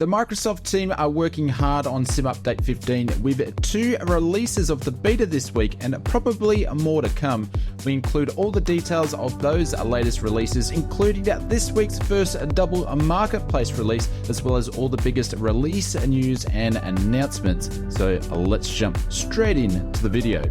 The Microsoft team are working hard on Sim Update 15 with 2 releases of the beta this week and probably more to come. We include all the details of those latest releases, including this week's first double marketplace release, as well as all the biggest release news and announcements. So let's jump straight into the video.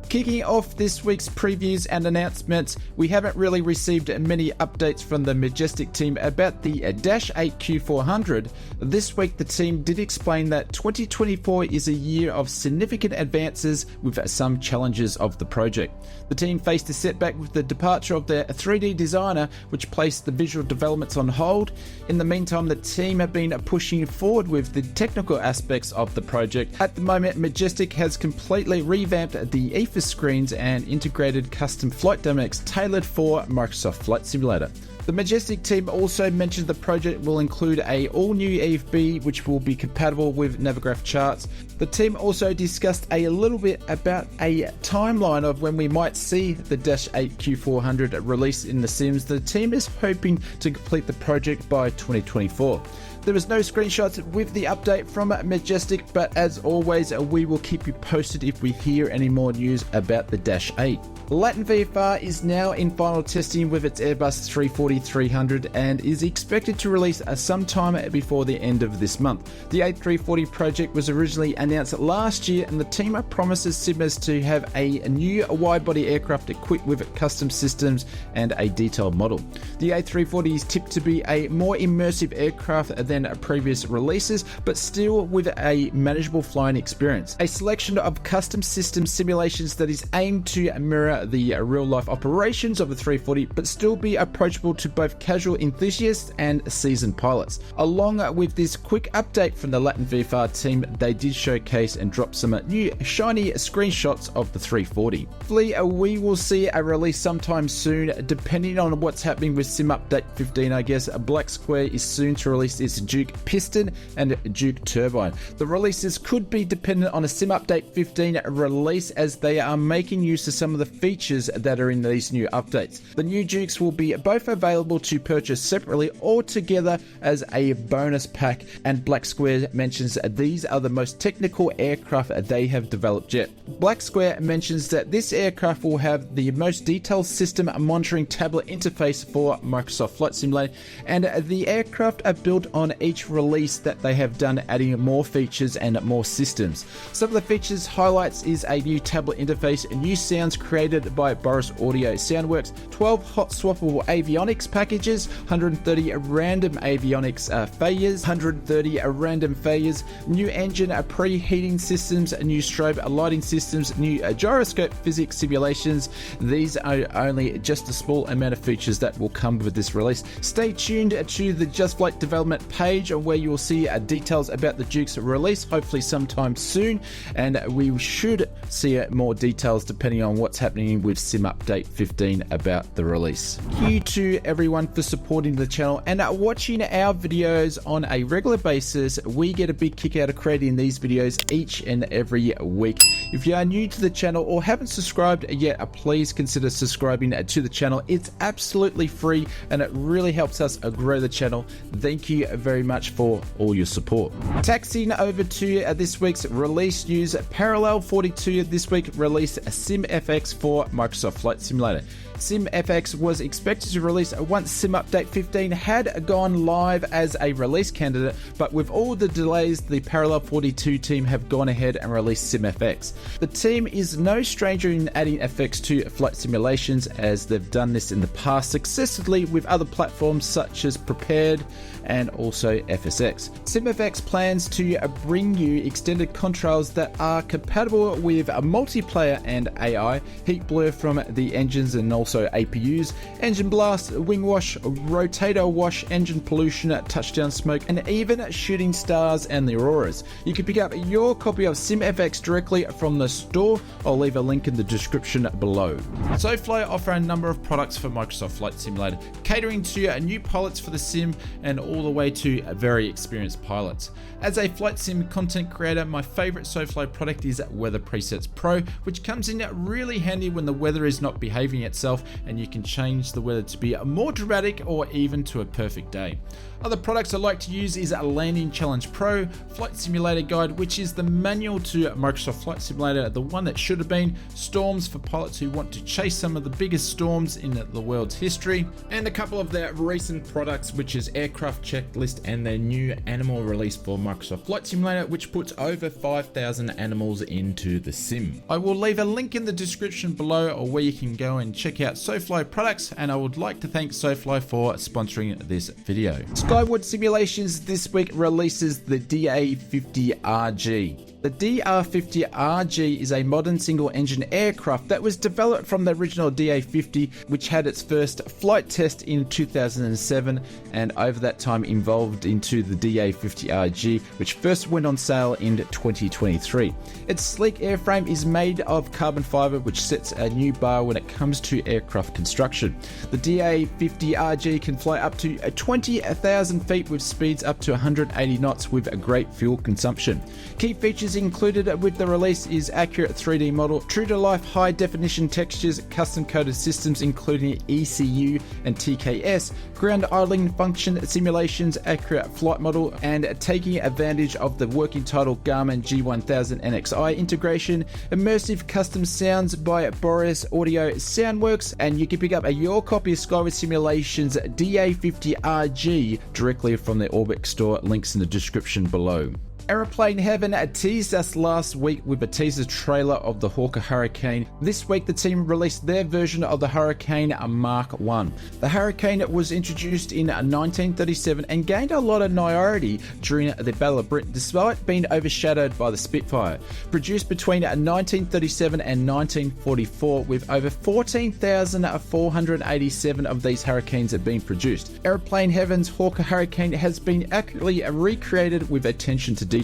Kicking off this week's previews and announcements, we haven't really received many updates from the Majestic team about the Dash 8 Q400. This week the team did explain that 2024 is a year of significant advances with some challenges of the project. The team faced a setback with the departure of their 3D designer, which placed the visual developments on hold. In the meantime, the team have been pushing forward with the technical aspects of the project. At the moment, Majestic has completely revamped the EFA screens and integrated custom flight dynamics tailored for Microsoft Flight Simulator. The Majestic team also mentioned the project will include a all-new EFB which will be compatible with Navigraph charts. The team also discussed a little bit about a timeline of when we might see the Dash 8 Q400 release in The Sims. The team is hoping to complete the project by 2024. There was no screenshots with the update from Majestic, but as always, we will keep you posted if we hear any more news about the Dash 8. Latin VFR is now in final testing with its Airbus 340-300 and is expected to release sometime before the end of this month. The A340 project was originally announced last year, and the team promises simmers to have a new wide-body aircraft equipped with custom systems and a detailed model. The A340 is tipped to be a more immersive aircraft than previous releases, but still with a manageable flying experience. A selection of custom system simulations that is aimed to mirror the real-life operations of the 340, but still be approachable to both casual enthusiasts and seasoned pilots. Along with this quick update from the Latin VFR team, they did showcase and drop some new shiny screenshots of the 340. Hopefully, we will see a release sometime soon, depending on what's happening with Sim Update 15, I guess. Black Square is soon to release its Duke Piston and Duke Turbine. The releases could be dependent on a Sim Update 15 release, as they are making use of some of the features that are in these new updates. The new Dukes will be both available to purchase separately or together as a bonus pack, and Black Square mentions these are the most technical aircraft they have developed yet. Black Square mentions that this aircraft will have the most detailed system monitoring tablet interface for Microsoft Flight Simulator, and the aircraft are built on each release that they have done, adding more features and more systems. Some of the features highlights is a new tablet interface, new sounds created by Boris Audio Soundworks, 12 hot swappable avionics packages, 130 random avionics failures, 130 random failures, new engine preheating systems, new strobe lighting systems, new gyroscope physics simulations. These are only just a small amount of features that will come with this release. Stay tuned to the Just Flight development page where you will see details about the Duke's release, hopefully sometime soon, and we should see more details depending on what's happening with Sim Update 15 about the release. Thank you to everyone for supporting the channel and watching our videos on a regular basis. We get a big kick out of creating these videos each and every week. If you are new to the channel or haven't subscribed yet, please consider subscribing to the channel. It's absolutely free and it really helps us grow the channel. Thank you very much for all your support. Taxing over to this week's release news, Parallel 42 this week released SimFX for Microsoft Flight Simulator. SimFX was expected to release once Sim Update 15 had gone live as a release candidate, but with all the delays, the Parallel 42 team have gone ahead and released SimFX. The team is no stranger in adding effects to flight simulations, as they've done this in the past successfully with other platforms such as Prepared and also FSX. SimFX plans to bring you extended contrails that are compatible with multiplayer and AI, heat blur from the engines and also APUs, engine blast, wing wash, rotator wash, engine pollution, touchdown smoke, and even shooting stars and the auroras. You can pick up your copy of SimFX directly from the store. I'll leave a link in the description below. SoFly offer a number of products for Microsoft Flight Simulator, catering to new pilots for the sim and all the way to very experienced pilots. As a flight sim content creator, my favorite SoFly product is Weather Presets Pro, which comes in really handy when the weather is not behaving itself itself, and you can change the weather to be more dramatic or even to a perfect day. Other products I like to use is Landing Challenge Pro, Flight Simulator Guide, which is the manual to Microsoft Flight Simulator, the one that should have been, Storms for pilots who want to chase some of the biggest storms in the world's history, and a couple of their recent products, which is Aircraft Checklist and their new animal release for Microsoft Flight Simulator, which puts over 5,000 animals into the sim. I will leave a link in the description below or where you can go and check out SoFly products, and I would like to thank SoFly for sponsoring this video. Skyward Simulations this week releases the DA50RG. The DR50RG is a modern single-engine aircraft that was developed from the original DA50, which had its first flight test in 2007, and over that time evolved into the DA50RG, which first went on sale in 2023. Its sleek airframe is made of carbon fiber, which sets a new bar when it comes to aircraft construction. The DA50RG can fly up to 20,000 feet with speeds up to 180 knots with a great fuel consumption. Key features included with the release is accurate 3D model, true-to-life high-definition textures, custom-coded systems including ECU and TKS, ground idling function simulations, accurate flight model, and taking advantage of the working title Garmin G1000 NXI integration, immersive custom sounds by Boris Audio Soundworks, and you can pick up your copy of Skyward Simulations DA50RG directly from the Orbit store, links in the description below. Aeroplane Heaven teased us last week with a teaser trailer of the Hawker Hurricane. This week the team released their version of the Hurricane Mark 1. The Hurricane was introduced in 1937 and gained a lot of notoriety during the Battle of Britain despite being overshadowed by the Spitfire. Produced between 1937 and 1944, with over 14,487 of these Hurricanes have been produced. Aeroplane Heaven's Hawker Hurricane has been accurately recreated with attention to detail.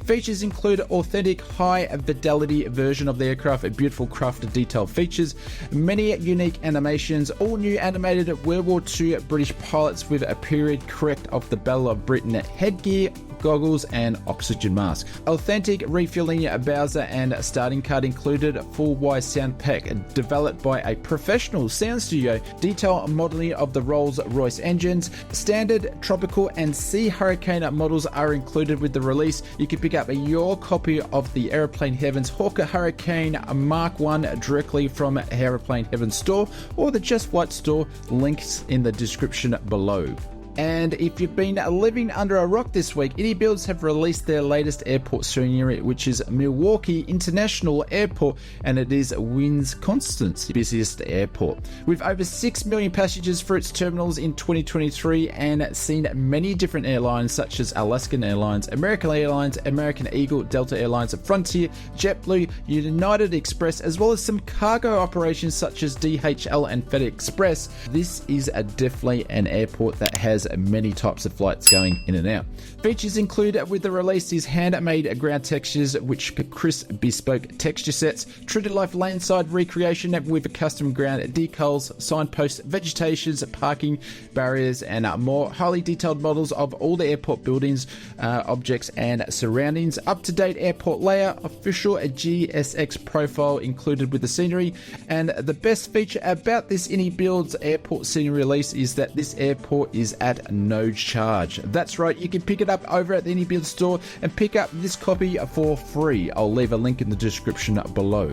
Features include authentic high-fidelity version of the aircraft, beautiful crafted detailed features, many unique animations, all new animated World War II British pilots with a period correct of the Battle of Britain headgear, goggles and oxygen mask. Authentic refueling Bowser and starting card included. Full wide sound pack developed by a professional sound studio. Detail modeling of the Rolls-Royce engines. Standard, tropical and sea Hurricane models are included with the release. You can pick up your copy of the Aeroplane Heaven's Hawker Hurricane Mark 1 directly from Aeroplane Heaven store or the Just Flight store, links in the description below. And if you've been living under a rock this week, AnyBuilds have released their latest airport souvenir, which is Milwaukee International Airport, and it is Wisconsin's busiest airport. With over 6 million passengers for its terminals in 2023 and seen many different airlines such as Alaskan Airlines, American Airlines, American Eagle, Delta Airlines, Frontier, JetBlue, United Express, as well as some cargo operations such as DHL and FedEx Express. This is definitely an airport that has many types of flights going in and out. Features include with the release is handmade ground textures, which crisp bespoke texture sets, true to life landside recreation with custom ground decals, signposts, vegetations, parking barriers, and more. Highly detailed models of all the airport buildings, objects, and surroundings. Up-to-date airport layout, official GSX profile included with the scenery. And the best feature about this AnyBuilds airport scenery release is that this airport is at no charge. That's right, you can pick it up over at the AnyBuilds store and pick up this copy for free. I'll leave a link in the description below.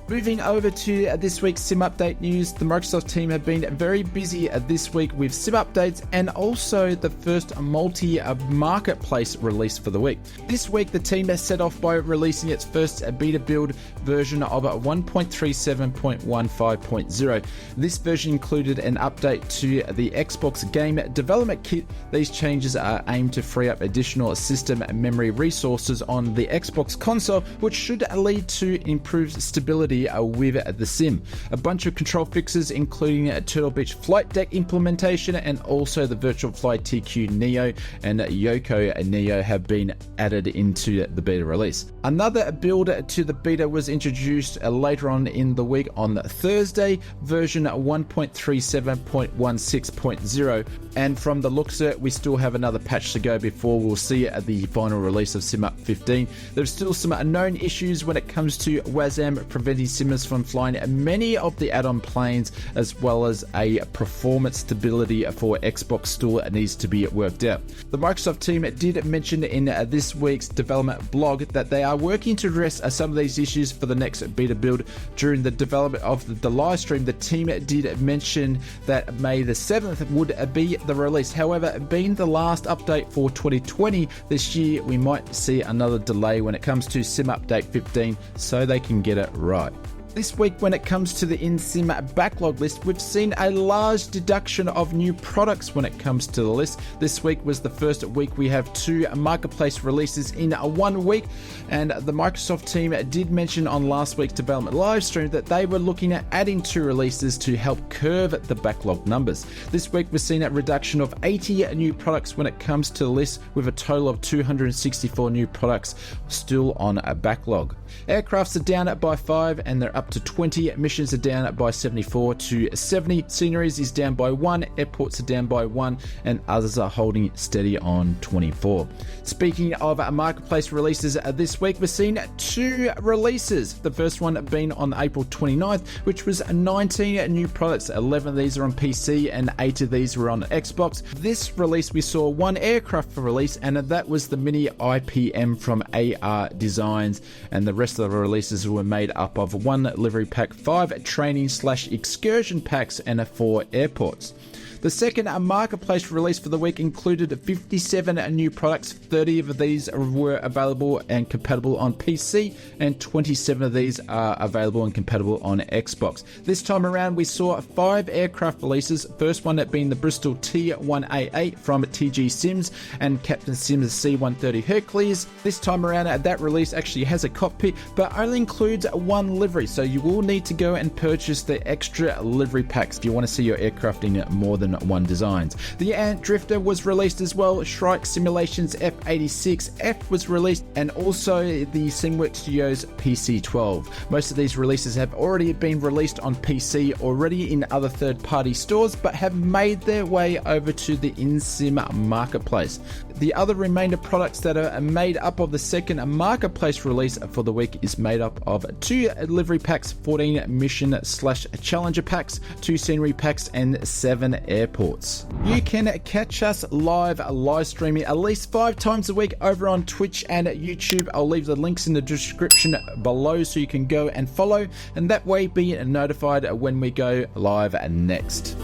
Moving over to this week's Sim Update news, the Microsoft team have been very busy this week with Sim updates and also the first multi-marketplace release for the week. This week, the team has set off by releasing its first beta build version of 1.37.15.0. This version included an update to the Xbox Game Development Kit. These changes are aimed to free up additional system memory resources on the Xbox console, which should lead to improved stability with the sim. A bunch of control fixes including a Turtle Beach flight deck implementation and also the Virtual Fly TQ Neo and Yoko Neo have been added into the beta release. Another build to the beta was introduced later on in the week on Thursday, version 1.37.16.0, and from the looks of it, we still have another patch to go before we'll see the final release of SimUp 15. There's still some unknown issues when it comes to WASM preventing anti-simmers from flying many of the add-on planes, as well as a performance stability for Xbox still needs to be worked out. The Microsoft team did mention in this week's development blog that they are working to address some of these issues for the next beta build. During the development of the live stream, the team did mention that May the 7th would be the release. However, being the last update for 2020 this year, we might see another delay when it comes to Sim Update 15, so they can get it right. This week, when it comes to the in-sim backlog list, we've seen a large deduction of new products when it comes to the list. This week was the first week we have 2 marketplace releases in 1 week, and the Microsoft team did mention on last week's development live stream that they were looking at adding 2 releases to help curve the backlog numbers. This week we've seen a reduction of 80 new products when it comes to the list, with a total of 264 new products still on a backlog. Aircrafts are down by 5 and they're up to 20. Missions are down by 74 to 70. Sceneries is down by 1. Airports are down by 1, and others are holding steady on 24. Speaking of marketplace releases, this week we've seen 2 releases. The first one being on April 29th, which was 19 new products. 11 of these are on PC and 8 of these were on Xbox. This release we saw 1 aircraft release, and that was the Mini IPM from AR Designs, and the rest of the releases were made up of 1 livery pack, 5 training/excursion packs, and 4 airports. The second marketplace release for the week included 57 new products. 30 of these were available and compatible on PC, and 27 of these are available and compatible on Xbox. This time around we saw 5 aircraft releases, first one being the Bristol T1A8 from TG Sims and Captain Sims C130 Hercules. This time around that release actually has a cockpit but only includes 1 livery, so you will need to go and purchase the extra livery packs if you want to see your aircraft in more than 1 designs. The Ant Drifter was released as well. Shrike Simulations F86F was released, and also the SimWorks Studios PC12. Most of these releases have already been released on PC already in other third-party stores, but have made their way over to the in-sim marketplace. The other remainder products that are made up of the second marketplace release for the week is made up of 2 livery packs, 14 mission/challenger packs, 2 scenery packs, and 7 airports. You can catch us live streaming at least 5 times a week over on Twitch and YouTube. I'll leave the links in the description below so you can go and follow, and that way be notified when we go live next.